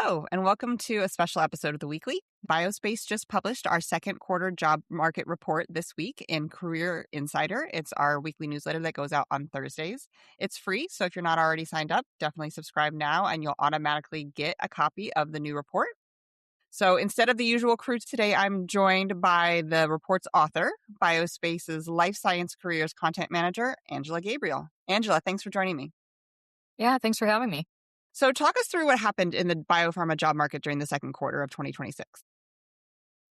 Hello, and welcome to a special episode of The Weekly. BioSpace just published our second quarter job market report this week in Career Insider. It's our weekly newsletter that goes out on Thursdays. It's free, so if you're not already signed up, definitely subscribe now, and you'll automatically get a copy of the new report. So instead of the usual crew today, I'm joined by the report's author, BioSpace's Life Science Careers Content Manager, Angela Gabriel. Angela, thanks for joining me. Yeah, thanks for having me. So talk us through what happened in the biopharma job market during the second quarter of 2026.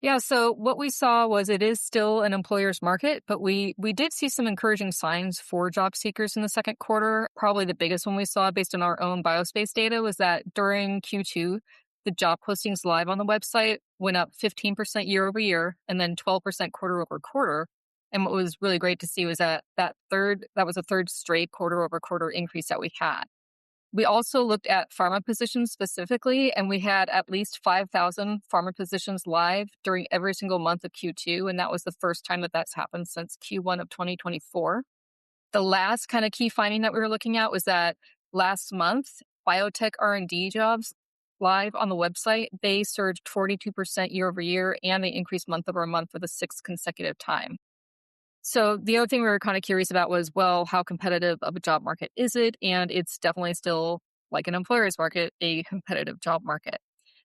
Yeah, so what we saw was it is still an employer's market, but we did see some encouraging signs for job seekers in the second quarter. Probably the biggest one we saw based on our own BioSpace data was that during Q2, the job postings live on the website went up 15% year over year and then 12% quarter over quarter. And what was really great to see was that was a third straight quarter over quarter increase that we had. We also looked at pharma positions specifically, and we had at least 5,000 pharma positions live during every single month of Q2, and that was the first time that that's happened since Q1 of 2024. The last kind of key finding that we were looking at was that last month, biotech R&D jobs live on the website, they surged 42% year over year, and they increased month over month for the sixth consecutive time. So the other thing we were kind of curious about was, well, how competitive of a job market is it? And it's definitely still, like an employer's market, a competitive job market.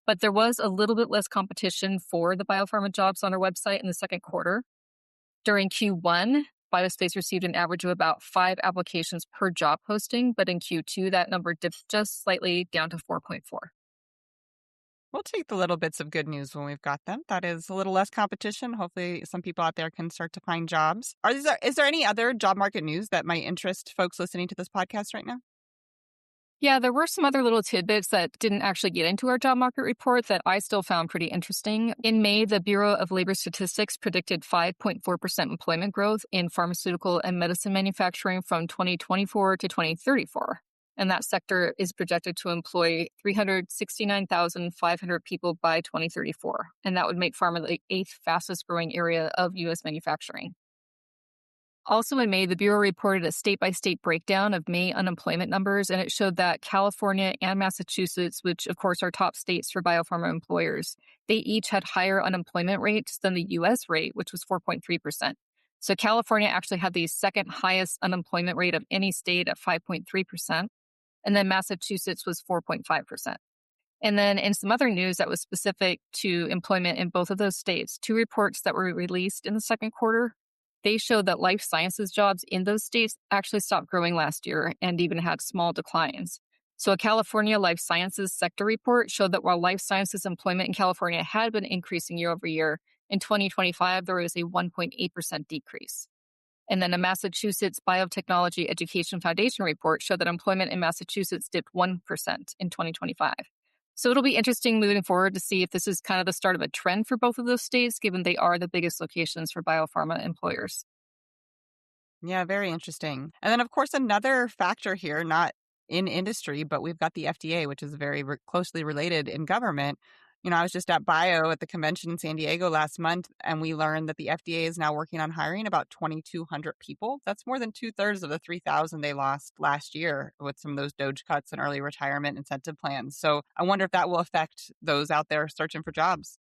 But there was a little bit less competition for the biopharma jobs on our website in the second quarter. During Q1, BioSpace received an average of about 5 applications per job posting, but in Q2, that number dipped just slightly down to 4.4. We'll take the little bits of good news when we've got them. That is a little less competition. Hopefully some people out there can start to find jobs. Is there any other job market news that might interest folks listening to this podcast right now? Yeah, there were some other little tidbits that didn't actually get into our job market report that I still found pretty interesting. In May, the Bureau of Labor Statistics predicted 5.4% employment growth in pharmaceutical and medicine manufacturing from 2024 to 2034. And that sector is projected to employ 369,500 people by 2034. And that would make pharma the 8th fastest growing area of U.S. manufacturing. Also in May, the Bureau reported a state-by-state breakdown of May unemployment numbers, and it showed that California and Massachusetts, which of course are top states for biopharma employers, they each had higher unemployment rates than the U.S. rate, which was 4.3%. So California actually had the second highest unemployment rate of any state at 5.3%. And then Massachusetts was 4.5%. And then in some other news that was specific to employment in both of those states, 2 reports that were released in the second quarter, they showed that life sciences jobs in those states actually stopped growing last year and even had small declines. So a California life sciences sector report showed that while life sciences employment in California had been increasing year over year, in 2025 there was a 1.8% decrease. And then a Massachusetts Biotechnology Education Foundation report showed that employment in Massachusetts dipped 1% in 2025. So it'll be interesting moving forward to see if this is kind of the start of a trend for both of those states, given they are the biggest locations for biopharma employers. Yeah, very interesting. And then, of course, another factor here, not in industry, but we've got the FDA, which is very closely related in government. I was just at Bio at the convention in San Diego last month, and we learned that the FDA is now working on hiring about 2,200 people. That's more than 2/3 of the 3,000 they lost last year with some of those DOGE cuts and early retirement incentive plans. So I wonder if that will affect those out there searching for jobs.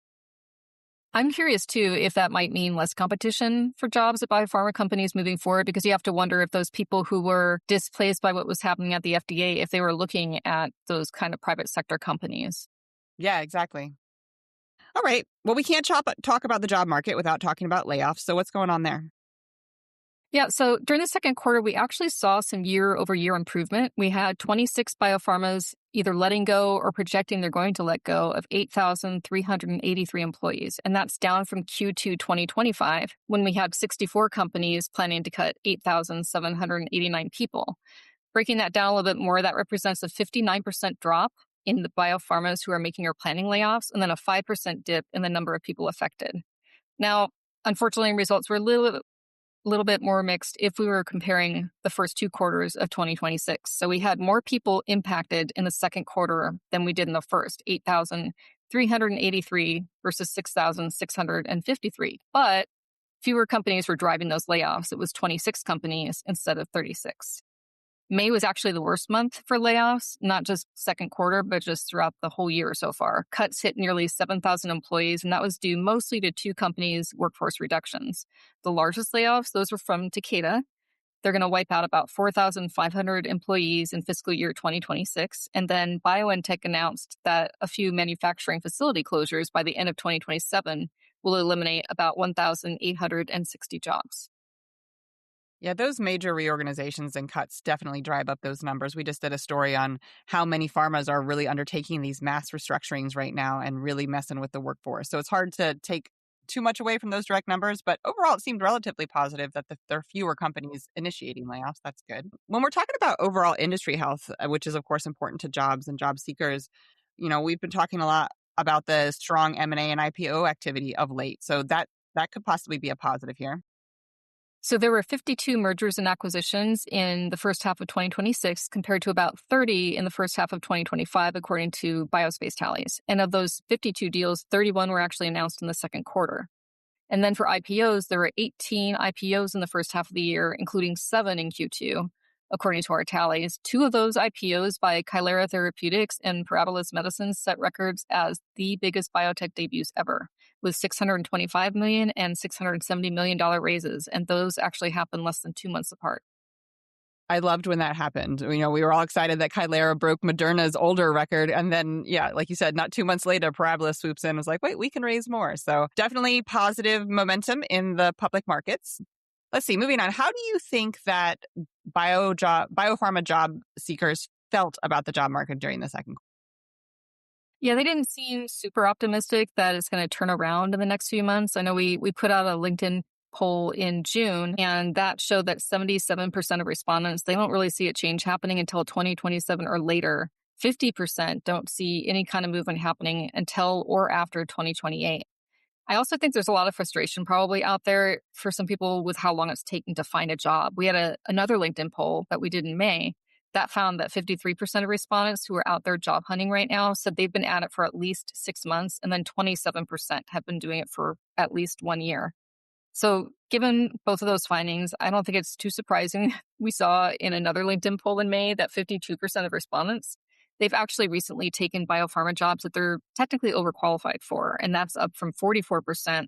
I'm curious, too, if that might mean less competition for jobs at biopharma companies moving forward, because you have to wonder if those people who were displaced by what was happening at the FDA, if they were looking at those kind of private sector companies. Yeah, exactly. All right. Well, we can't talk about the job market without talking about layoffs. So what's going on there? Yeah, so during the second quarter, we actually saw some year over year improvement. We had 26 biopharmas either letting go or projecting they're going to let go of 8,383 employees. And that's down from Q2 2025, when we had 64 companies planning to cut 8,789 people. Breaking that down a little bit more, that represents a 59% drop in the biopharmas who are making or planning layoffs, and then a 5% dip in the number of people affected. Now, unfortunately, results were a little bit more mixed if we were comparing the first 2 quarters of 2026. So we had more people impacted in the second quarter than we did in the first, 8,383 versus 6,653. But fewer companies were driving those layoffs. It was 26 companies instead of 36. May was actually the worst month for layoffs, not just second quarter, but just throughout the whole year so far. Cuts hit nearly 7,000 employees, and that was due mostly to two companies' workforce reductions. The largest layoffs, those were from Takeda. They're going to wipe out about 4,500 employees in fiscal year 2026. And then BioNTech announced that a few manufacturing facility closures by the end of 2027 will eliminate about 1,860 jobs. Yeah, those major reorganizations and cuts definitely drive up those numbers. We just did a story on how many pharmas are really undertaking these mass restructurings right now and really messing with the workforce. So it's hard to take too much away from those direct numbers, but overall it seemed relatively positive that there are fewer companies initiating layoffs. That's good. When we're talking about overall industry health, which is of course important to jobs and job seekers, we've been talking a lot about the strong M&A and IPO activity of late. So that could possibly be a positive here. So there were 52 mergers and acquisitions in the first half of 2026 compared to about 30 in the first half of 2025, according to BioSpace tallies. And of those 52 deals, 31 were actually announced in the second quarter. And then for IPOs, there were 18 IPOs in the first half of the year, including 7 in Q2, according to our tallies. 2 of those IPOs by Kylera Therapeutics and Parabilis Medicines set records as the biggest biotech debuts ever, with $625 million and $670 million raises. And those actually happened less than 2 months apart. I loved when that happened. We were all excited that Kylera broke Moderna's older record. And then, yeah, like you said, not 2 months later, Parabilis swoops in and was like, wait, we can raise more. So definitely positive momentum in the public markets. Let's see, moving on. How do you think that biopharma job seekers felt about the job market during the second quarter? Yeah, they didn't seem super optimistic that it's going to turn around in the next few months. I know we put out a LinkedIn poll in June, and that showed that 77% of respondents, they don't really see a change happening until 2027 or later. 50% don't see any kind of movement happening until or after 2028. I also think there's a lot of frustration probably out there for some people with how long it's taken to find a job. We had another LinkedIn poll that we did in May that found that 53% of respondents who are out there job hunting right now said they've been at it for at least 6 months, and then 27% have been doing it for at least 1 year. So given both of those findings, I don't think it's too surprising. We saw in another LinkedIn poll in May that 52% of respondents, they've actually recently taken biopharma jobs that they're technically overqualified for, and that's up from 44%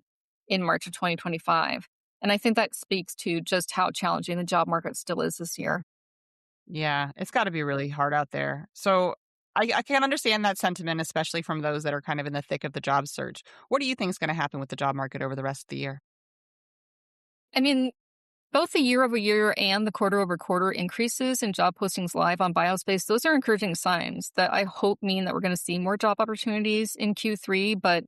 in March of 2025. And I think that speaks to just how challenging the job market still is this year. Yeah, it's got to be really hard out there. So I can understand that sentiment, especially from those that are kind of in the thick of the job search. What do you think is going to happen with the job market over the rest of the year? I mean, both the year-over-year and the quarter-over-quarter increases in job postings live on BioSpace, those are encouraging signs that I hope mean that we're going to see more job opportunities in Q3, but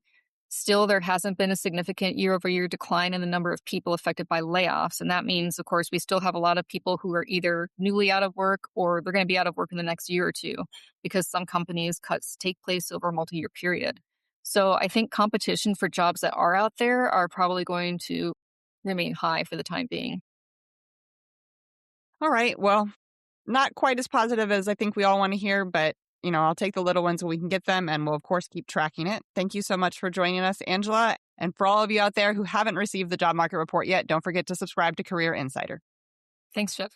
still there hasn't been a significant year-over-year decline in the number of people affected by layoffs. And that means, of course, we still have a lot of people who are either newly out of work or they're going to be out of work in the next year or two because some companies' cuts take place over a multi-year period. So I think competition for jobs that are out there are probably going to remain high for the time being. All right. Well, not quite as positive as I think we all want to hear, but I'll take the little ones when we can get them, and we'll of course keep tracking it. Thank you so much for joining us, Angela. And for all of you out there who haven't received the job market report yet, don't forget to subscribe to Career Insider. Thanks, Jeff.